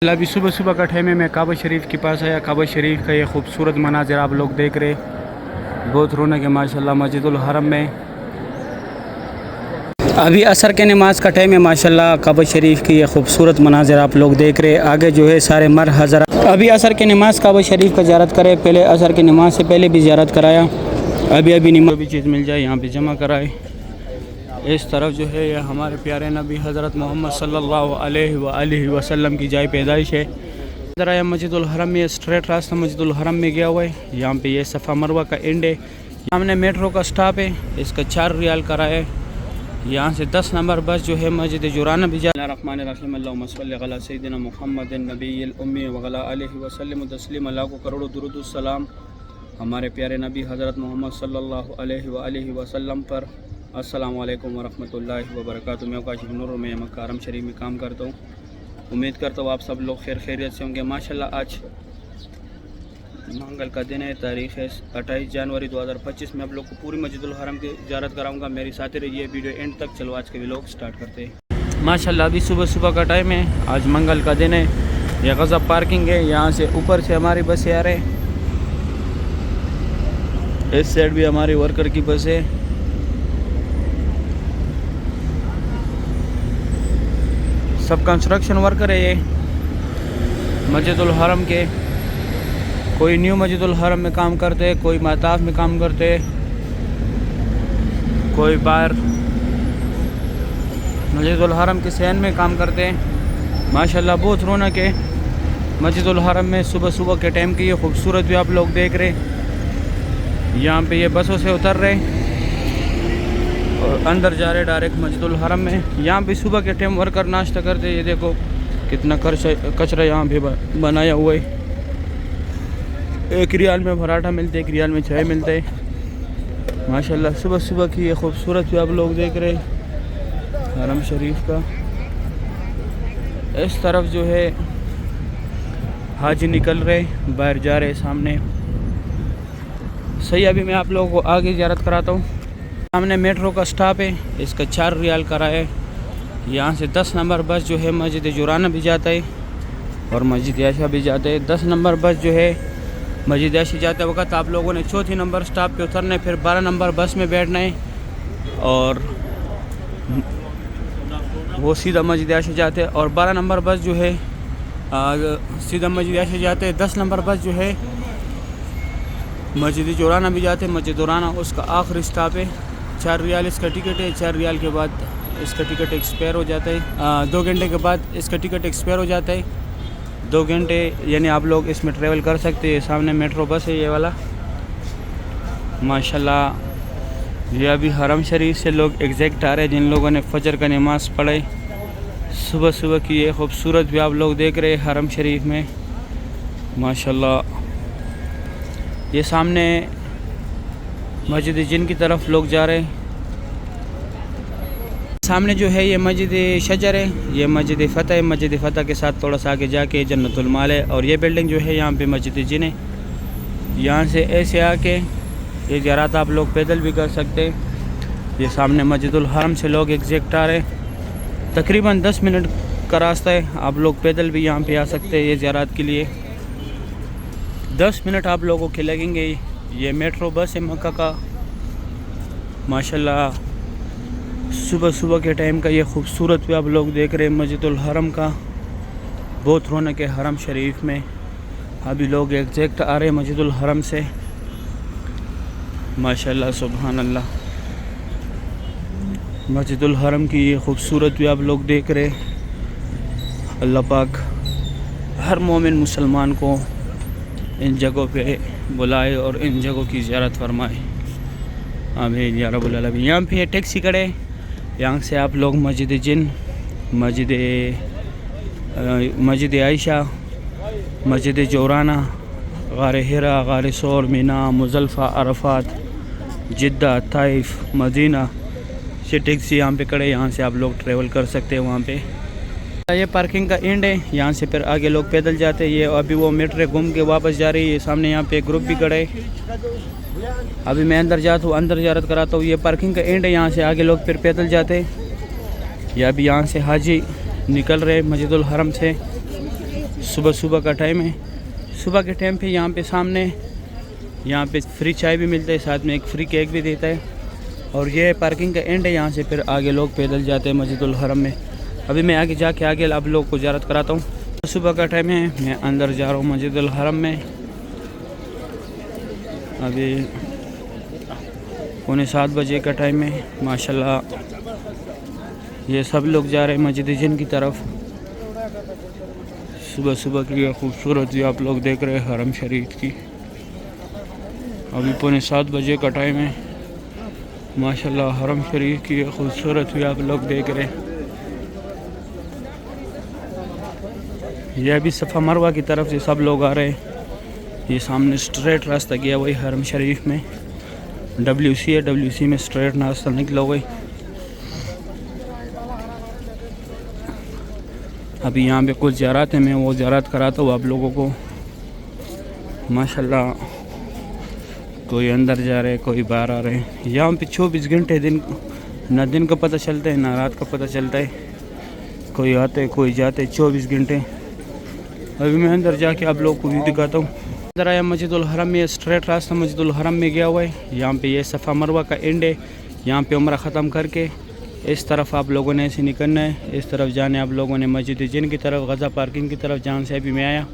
अभी सुबह सुबह का टाइम है। मैं काबा शरीफ के पास आया। काबा शरीफ का ये खूबसूरत मनाजिर आप लोग देख रहे, बहुत रौनक है माशाल्लाह मस्जिदुल हरम में। अभी असर के नमाज का टाइम है माशाल्लाह। काबा शरीफ की ये खूबसूरत मनाजिर आप लोग देख रहे। आगे जो है सारे मर हज़रात अभी असर के नमाज काबा शरीफ का ज़ियारत करे। पहले असर की नमाज से पहले भी ज़ियारत कराया। अभी नमाज भी चीज़ मिल जाए यहाँ पे जमा कराए। इस तरफ जो है यह हमारे प्यारे नबी हज़रत मोहम्मद सल्लल्लाहु अलैहि वसल्लम की जाए पैदाइश है। इधर आया मस्जिदुल हरम में, स्ट्रेट रास्ता मस्जिदुल हरम में गया हुआ है। यहाँ पे ये सफ़ा मरवा का एंड है। सामने मेट्रो का स्टॉप है, इसका 4 रियाल कराया है। यहाँ से 10 नंबर बस जो है मस्जिद जुराना भी जा। रहमान सल्ली अला सय्यिदिना मुहम्मद नबील उम्मी वअला आलिहि वसल्लम तस्लीमा। लाखों करोड़ों दुरूद सलाम हमारे प्यारे नबी हज़रत मोहम्मद सल्लल्लाहु अलैहि वसल्लम पर। अस्सलाम वालेकुम वरहमतुल्लाहि वबरकातुहू। मैं काशिफ नूर, मैं मक्का हरम शरीफ में काम करता हूँ। उम्मीद करता हूँ आप सब लोग खैर खैरियत से होंगे। माशाल्लाह आज मंगल का दिन है, तारीख़ है 28 जनवरी 2025 में आप लोग को पूरी मस्जिदुल हरम की ज़ियारत कराऊंगा। मेरी साथ रहिए वीडियो एंड तक। चलो आज के व्लॉग स्टार्ट करते हैं। माशाल्लाह अभी सुबह सुबह का टाइम है, आज मंगल का दिन है। यह गज़ब पार्किंग है, यहाँ से ऊपर से हमारी बसें आ रहे हैं। इस साइड भी हमारी वर्कर की बस है। सब कंस्ट्रक्शन वर्कर है ये मस्जिदुल हरम के। कोई न्यू मस्जिदुल हरम में काम करते, कोई महताब में काम करते, कोई बाहर मस्जिदुल हरम के सहन में काम करते हैं। माशाल्लाह बहुत रौनक है मस्जिदुल हरम में। सुबह सुबह के टाइम की ये खूबसूरत भी आप लोग देख रहे। यहाँ पे ये बसों से उतर रहे और अंदर जा रहे डायरेक्ट मस्जिदुल हरम में। यहाँ पे सुबह के टाइम वर्कर नाश्ता करते। ये देखो कितना कचरा यहाँ पे बनाया हुआ है। 1 रियाल में पराठा मिलते, 1 रियाल में चाय मिलते है। माशाल्लाह सुबह सुबह की ये खूबसूरत भी आप लोग देख रहे हरम शरीफ का। इस तरफ जो है हाजी निकल रहे, बाहर जा रहे सामने। सही, अभी मैं आप लोगों को आगे ज़ियारत कराता हूँ। सामने मेट्रो का स्टॉप है, इसका 4 रियाल कराया है। यहाँ से 10 नंबर बस जो है मस्जिद जुराना भी जाता है और मस्जिद आयशा भी जाता है। 10 नंबर बस जो है मस्जिद आयशा जाते वक्त आप लोगों ने 4थी नंबर स्टॉप पे उतरना है, फिर 12 नंबर बस में बैठना है और वो सीधा मस्जिद आयशा जाते हैं। और 12 नंबर बस जो है सीधा मस्जिद आयशा जाते हैं। 10 नंबर बस जो है मस्जिद जुराना भी जाते हैं। मस्जिद जुराना उसका आखिरी स्टॉप है। 4 रियाल इसका टिकट है। 4 रियाल के बाद इसका टिकट एक्सपायर हो जाता है। 2 घंटे के बाद इसका टिकट एक्सपायर हो जाता है। 2 घंटे यानी आप लोग इसमें ट्रैवल कर सकते हैं। सामने मेट्रो बस है ये वाला। माशाल्लाह ये अभी हरम शरीफ से लोग एग्जैक्ट आ रहे हैं जिन लोगों ने फजर का नमाज पढ़े। सुबह सुबह की ये खूबसूरत भी आप लोग देख रहे हैं हरम शरीफ में। माशाल्लाह ये सामने मस्जिद जिन की तरफ लोग जा रहे हैं। सामने जो है ये मस्जिद शजर है, ये मस्जिद फ़तह है। मस्जिद फ़तह के साथ थोड़ा सा आगे जाके जन्नतुल माल है और ये बिल्डिंग जो है यहाँ पे मस्जिद जिन है। यहाँ से ऐसे आके ये ज़ियारत आप लोग पैदल भी कर सकते हैं। ये सामने मस्जिदुल हरम से लोग एग्जैक्ट आ रहे हैं। तकरीबन 10 मिनट का रास्ता है। आप लोग पैदल भी यहाँ पे आ सकते हैं ये ज़ियारत के लिए। 10 मिनट आप लोगों के लगेंगे। ये मेट्रो बस है मक्का का। माशाल्लाह सुबह सुबह के टाइम का ये खूबसूरत भी आप लोग देख रहे हैं मस्जिदुल हरम का। बहुत रौनक है हरम शरीफ में। अभी लोग एग्जैक्ट आ रहे हैं मस्जिदुल हरम से। माशाल्लाह सुभान अल्लाह। मस्जिदुल हरम की ये खूबसूरत भी आप लोग देख रहे हैं। अल्लाह पाक हर मोमिन मुसलमान को इन जगहों पे बुलाए और इन जगहों की ज़ियारत फरमाए। आमीन या रब्बुल आलमीन। यहाँ पे टैक्सी खड़े, यहाँ से आप लोग मस्जिद जिन, मस्जिद आयशा, मस्जिद जोराना, गार हिरा, गार सौर, मीना, मुज़ल्फ़ा, अरफात, जिद्दा, ताइफ, मदीना से टैक्सी यहाँ पे खड़े। यहाँ से आप लोग ट्रैवल कर सकते हैं वहाँ पे। ये पार्किंग का एंड है। यहाँ से फिर आगे लोग पैदल जाते हैं। ये अभी वो मेट्रो घूम के वापस जा रही है। सामने यहाँ पे एक ग्रुप भी खड़ा है। अभी मैं अंदर जाता हूँ, अंदर ज़ियारत कराता हूँ। ये पार्किंग का एंड है। यहाँ से आगे लोग फिर पैदल जाते हैं। या अभी यहाँ से हाजी निकल रहे मस्जिदुल हरम से। सुबह सुबह का टाइम है। सुबह के टाइम पे यहाँ पे सामने यहाँ पे फ्री चाय भी मिलता है, साथ में एक फ्री केक भी देता है। और ये पार्किंग का एंड है, यहाँ से फिर आगे लोग पैदल जाते हैं मस्जिदुल हरम में। अभी मैं आगे जाके आगे आप लोग को ज़ियारत कराता हूँ। सुबह का टाइम है, मैं अंदर जा रहा हूँ मस्जिदुल हरम में। अभी 6:45 बजे का टाइम है। माशाल्लाह ये सब लोग जा रहे हैं मस्जिद जिन की तरफ। सुबह सुबह की यह खूबसूरत जो आप लोग देख रहे हैं हरम शरीफ की। अभी 6:45 बजे का टाइम है। माशाल्लाह हरम शरीफ की यह खूबसूरत भी आप लोग देख रहे हैं। यह भी सफ़ा मरवा की तरफ से सब लोग आ रहे हैं। ये सामने स्ट्रेट रास्ता गया वही हरम शरीफ में WC है, WC में स्ट्रेट रास्ता निकला हुआ। अभी यहाँ पे कुछ ज़ियारत है, मैं वो ज़ियारत कराता हूँ आप लोगों को। माशाल्लाह कोई अंदर जा रहे हैं, कोई बाहर आ रहे हैं। यहाँ पे 24 घंटे दिन का पता चलता है ना रात का पता चलता है। कोई आते कोई जाते 24 घंटे। अभी मैं अंदर जाके आप लोगों को भी दिखाता हूँ। अंदर आया मस्जिदुल हरम में, स्ट्रेट रास्ता मस्जिदुल हरम में गया हुआ है। यहाँ पे ये सफ़ा मरवा का एंड है। यहाँ पे उम्रा ख़त्म करके इस तरफ आप लोगों ने ऐसे निकलना है। इस तरफ जाने आप लोगों ने मस्जिद जिन की तरफ, गज़ा पार्किंग की तरफ, जहाँ से अभी मैं आया।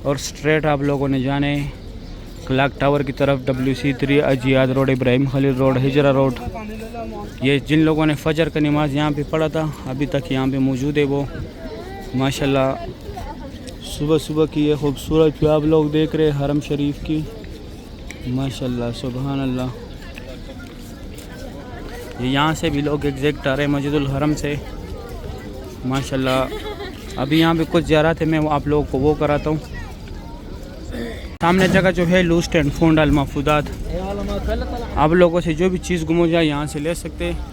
और स्ट्रेट आप लोगों ने जाने क्लॉक टावर की तरफ, WC3, Ajyad road, Ibrahim Khalil road, Hijra road. ये जिन लोगों ने फजर का नमाज़ यहाँ पे पढ़ा था अभी तक यहाँ पे मौजूद है वो। माशाल्लाह सुबह सुबह की ये खूबसूरत जो आप लोग देख रहे हैं हरम शरीफ की। माशाल्लाह सुभान अल्लाह। यहाँ से भी लोग एग्जैक्ट आ रहे हैं मस्जिदुल हरम से। माशाल्लाह अभी यहाँ पे कुछ ज़ियारत है, मैं आप लोगों को वो कराता हूँ। सामने जगह जो है लूस्ट एंड फाउंड अल महफूजात। आप लोगों से जो भी चीज़ गुम हो जाए यहाँ से ले सकते हैं,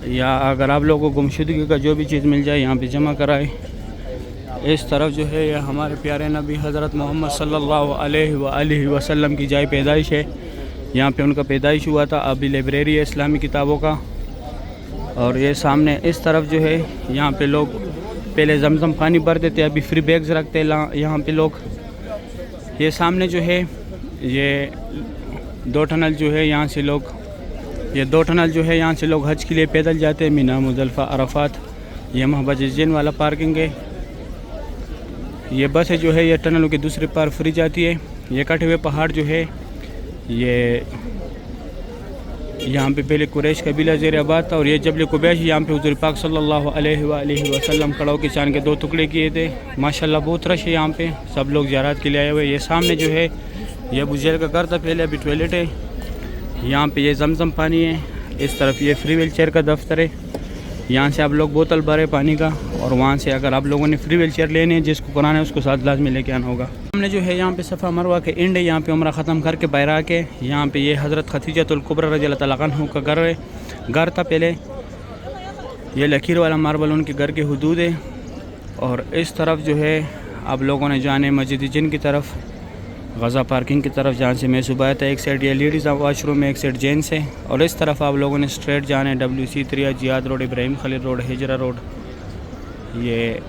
या अगर आप लोगों को गुमशुदगी का जो भी चीज़ मिल जाए यहाँ पे जमा कराए। इस तरफ जो है यह हमारे प्यारे नबी हज़रत मोहम्मद सल्लल्लाहु अलैहि वसल्लम की जाए पैदाइश है। यहाँ पे उनका पैदाइश हुआ था। अभी लाइब्रेरी है इस्लामी किताबों का। और ये सामने इस तरफ जो है यहाँ पे लोग पहले जमजम पानी भरते थे, अभी फ्री बैग्स रखते हैं यहाँ पे लोग। ये सामने जो है ये 2 टनल जो है यहाँ से लोग, ये 2 टनल जो है यहाँ से लोग हज के लिए पैदल जाते हैं। मीना, मुज़दलिफ़ा, अरफात। ये महबजिन वाला पार्किंग है। ये बसें जो है ये टनलों के दूसरे पार फ्री जाती है। ये कटे हुए पहाड़ जो है ये यहाँ पे पहले कुरैश कबीला ज़ेर आबाद था। और ये जबल कुबैश, यहाँ पे हुज़ूर पाक सल्लल्लाहु अलैहि वसल्लम खड़ाओं के चांद के 2 टुकड़े किए थे। माशाल्लाह बहुत रश है यहाँ पे, सब लोग ज़ियारत के लिए आए हुए। ये सामने जो है ये अबू जहल का घर था पहले, अभी टॉयलेट है। यहाँ पे ये जमजम पानी है। इस तरफ ये फ्री व्हील चेयर का दफ्तर है। यहाँ से आप लोग बोतल भरे पानी का, और वहाँ से अगर आप लोगों ने फ्री व्हील चेयर लेने हैं, जिसको कराना है उसको साथ लाजमी लेके आना होगा। हमने जो है यहाँ पे सफ़ा मरवा के एंड है। यहाँ पे उम्रा ख़त्म करके बाहर आके यहाँ पे ये हज़रत खदीजतुल कुबरा रज़ियल्लाहु तआला अन्हा का घर था पहले। ये लकीर वाला मार्बल उनके घर के हुदूद है। और इस तरफ जो है आप लोगों ने जाने मस्जिद जिन की तरफ, गज़ा पार्किंग की तरफ, जहाँ से मैं सुबह आया था। एक साइड ये लेडीज़ वाशरूम है, एक साइड जेंट्स है। और इस तरफ आप लोगों ने स्ट्रेट जाना है WC3, Ajyad road, Ibrahim Khalil road, Hijra road. ये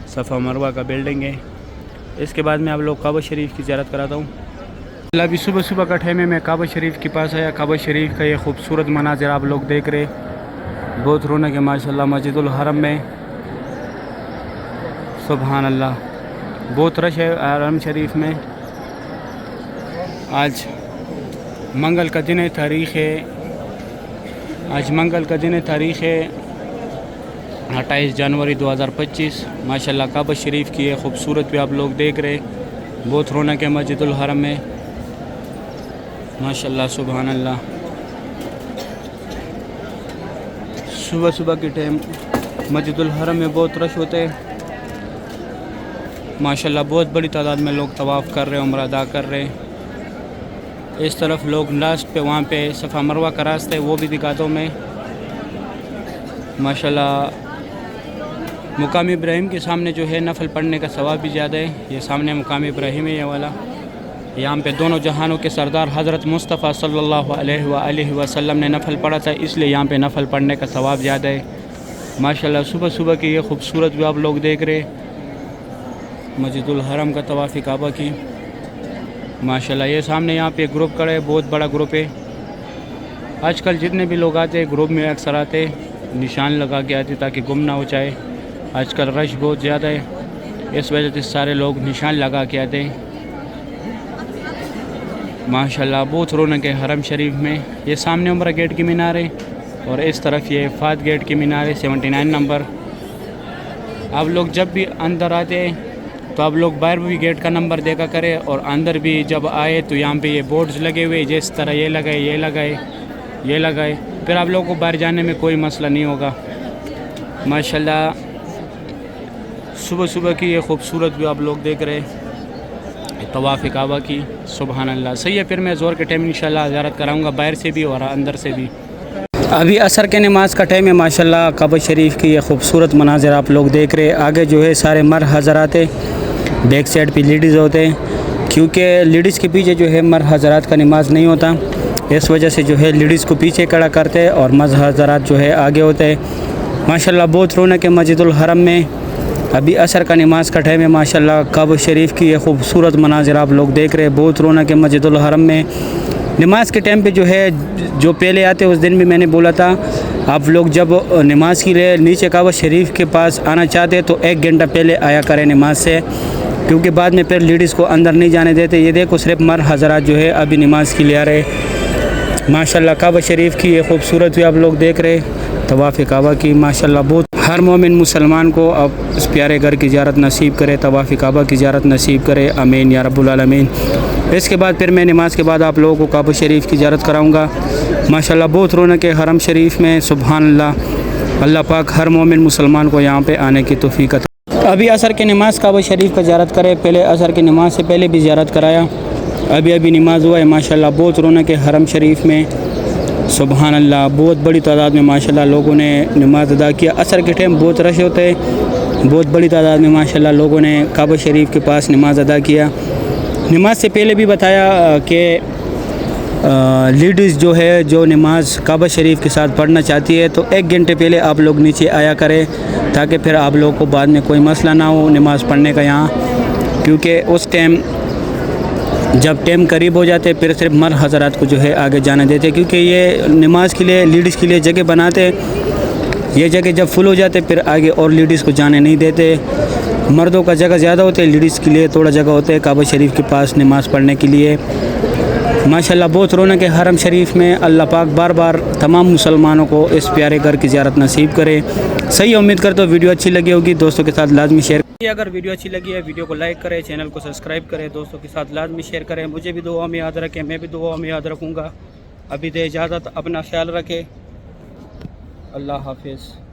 सफ़ा मरवा का बिल्डिंग है। इसके बाद मैं आप लोग काबा शरीफ की ज़ियारत कराता हूँ। अभी सुबह सुबह का टाइम है, मैं काबा शरीफ के पास आया। काबा शरीफ का ये खूबसूरत मनाज़िर आप लोग देख रहे, बहुत रौनक है माशाल्लाह मस्जिदुल हरम में। सुभान अल्लाह, बहुत रश है हरम शरीफ में। आज मंगल का दिन है, तारीख़ है आज मंगल का दिन है, तारीख़ है 28 जनवरी 2025। माशाल्लाह काबा शरीफ की है खूबसूरत भी आप लोग देख रहे, बहुत रौनक है मस्जिदुल हरम में माशाल्लाह सुभान अल्लाह। सुबह सुबह के टाइम मस्जिदुल हरम में बहुत रश होते हैं माशाल्लाह। बहुत बड़ी तादाद में लोग तवाफ़ कर रहे हैं, उम्रा अदा कर रहे हैं। इस तरफ लोग लास्ट पे वहाँ पे सफ़ा मरवा का रास्ता है, वो भी दिखाता हूँ मैं माशाल्लाह। मुकाम इब्राहिम के सामने जो है नफल पढ़ने का सवाब भी ज़्यादा है। ये सामने मुकाम इब्राहिम है ये वाला। यहाँ पे दोनों जहानों के सरदार हज़रत मुस्तफ़ा सल्लल्लाहु अलैहि वसल्लम ने नफल पढ़ा था, इसलिए यहाँ पे नफल पढ़ने का सवाब ज़्यादा है। माशाल्लाह सुबह सुबह की ये खूबसूरत भी आप लोग देख रहे मस्जिदुल हरम का तवाफ़ काबा की। माशाल्लाह ये सामने यहाँ पे ग्रुप खड़ा है, बहुत बड़ा ग्रुप है। आजकल जितने भी लोग आते हैं ग्रुप में अक्सर आते निशान लगा के आते ताकि गुम ना हो जाए। आजकल रश बहुत ज़्यादा है, इस वजह से सारे लोग निशान लगा के आते हैं। माशाल्लाह बहुत रौनक है हरम शरीफ में। ये सामने उम्रा गेट की मीनार है और इस तरफ ये फात गेट की मीनार है 79 नंबर। आप लोग जब भी अंदर आते हैं तो आप लोग बाहर भी गेट का नंबर देखा करें और अंदर भी जब आए तो यहाँ पे ये बोर्ड्स लगे हुए जिस तरह ये लगाए ये लगाए ये लगाए, फिर आप लोगों को बाहर जाने में कोई मसला नहीं होगा। माशाल्लाह सुबह सुबह की ये खूबसूरत भी आप लोग देख रहे तवाफ़ काबा की। सुभान अल्लाह। सही है, फिर मैं ज़ोर के टाइम इंशाल्लाह ज़ियारत कराऊँगा बाहर से भी और अंदर से भी। अभी असर के नमाज का टाइम है। माशाल्लाह काबा शरीफ की ये खूबसूरत मनाज़र आप लोग देख रहे। आगे जो है सारे मर हज़रात है, बैक साइड पे लेडीज़ होते हैं, क्योंकि लेडीज़ के पीछे जो है मर हज़रात का नमाज नहीं होता, इस वजह से जो है लेडीज़ को पीछे खड़ा करते हैं और मर हज़रात जो है आगे होते हैं। माशाल्लाह बहुत रौनक है मस्जिदुल हरम में। अभी असर का नमाज का टाइम है। माशाल्लाह काबा शरीफ की ये खूबसूरत मनाज़र आप लोग देख रहे हैं, बहुत रौनक है मस्जिदुल हरम में। नमाज के टाइम पे जो है जो पहले आते उस दिन भी मैंने बोला था, आप लोग जब नमाज के लिए नीचे काबा शरीफ के पास आना चाहते तो 1 घंटा पहले आया करें नमाज से, क्योंकि बाद में फिर लेडीज़ को अंदर नहीं जाने देते। ये देखो सिर्फ मर हज़रात जो है अभी नमाज के लिए आ रहे। माशाल्लाह काबा शरीफ की ये खूबसूरत भी आप लोग देख रहे तवाफ़ काबा की। माशाल्लाह बहुत हर मोमिन मुसलमान को अब इस प्यारे घर की ज़ियारत नसीब करे, तवाफ़ काबा की ज़ियारत नसीब करे, आमीन या रब्बुल आलमीन। इसके बाद फिर मैं नमाज के बाद आप लोगों को काबा शरीफ की ज़ियारत कराऊँगा। माशाल्लाह बहुत रौनक है हरम शरीफ में। सुभान अल्लाह। अल्लाह पाक हर मोमिन मुसलमान को यहाँ पे आने की तौफीक अता। अभी असर की नमाज काबा शरीफ का ज़ियारत करे, पहले असर की नमाज से पहले भी ज़ियारत कराया, अभी नमाज हुआ है। माशाल्लाह बहुत रौनक है हरम शरीफ में। सुभान अल्लाह बहुत बड़ी तादाद में माशाल्लाह लोगों ने नमाज अदा किया। असर के टाइम बहुत रश होते हैं, बहुत बड़ी तादाद में माशाल्लाह लोगों ने काबा शरीफ के पास नमाज अदा किया। नमाज से पहले भी बताया कि लेडीज़ जो है जो नमाज काबा शरीफ के साथ पढ़ना चाहती है तो 1 घंटे पहले आप लोग नीचे आया करें, ताकि फिर आप लोगों को बाद में कोई मसला ना हो नमाज़ पढ़ने का यहाँ, क्योंकि उस टाइम जब टाइम करीब हो जाते फिर सिर्फ मर हज़रात को जो है आगे जाने देते, क्योंकि ये नमाज के लिए लेडीज़ के लिए जगह बनाते। ये जगह जब फुल हो जाते फिर आगे और लेडीज़ को जाने नहीं देते। मर्दों का जगह ज़्यादा होता है, लेडीज़ के लिए थोड़ा जगह होता है काबा शरीफ के पास नमाज़ पढ़ने के लिए। माशाल्लाह बहुत रौनक है हरम शरीफ में। अल्लाह पाक बार बार तमाम मुसलमानों को इस प्यारे घर की ज़ियारत नसीब करे। सही उम्मीद करता हूँ वीडियो अच्छी लगी होगी, दोस्तों के साथ लाजमी शेयर। अगर वीडियो अच्छी लगी है वीडियो को लाइक करें, चैनल को सब्सक्राइब करें, दोस्तों के साथ लाजमी शेयर करें। मुझे भी दुआ में याद रखें, मैं भी दुआ में याद रखूँगा। अभी दे इजाज़त, अपना ख्याल रखें। अल्लाह हाफिज़।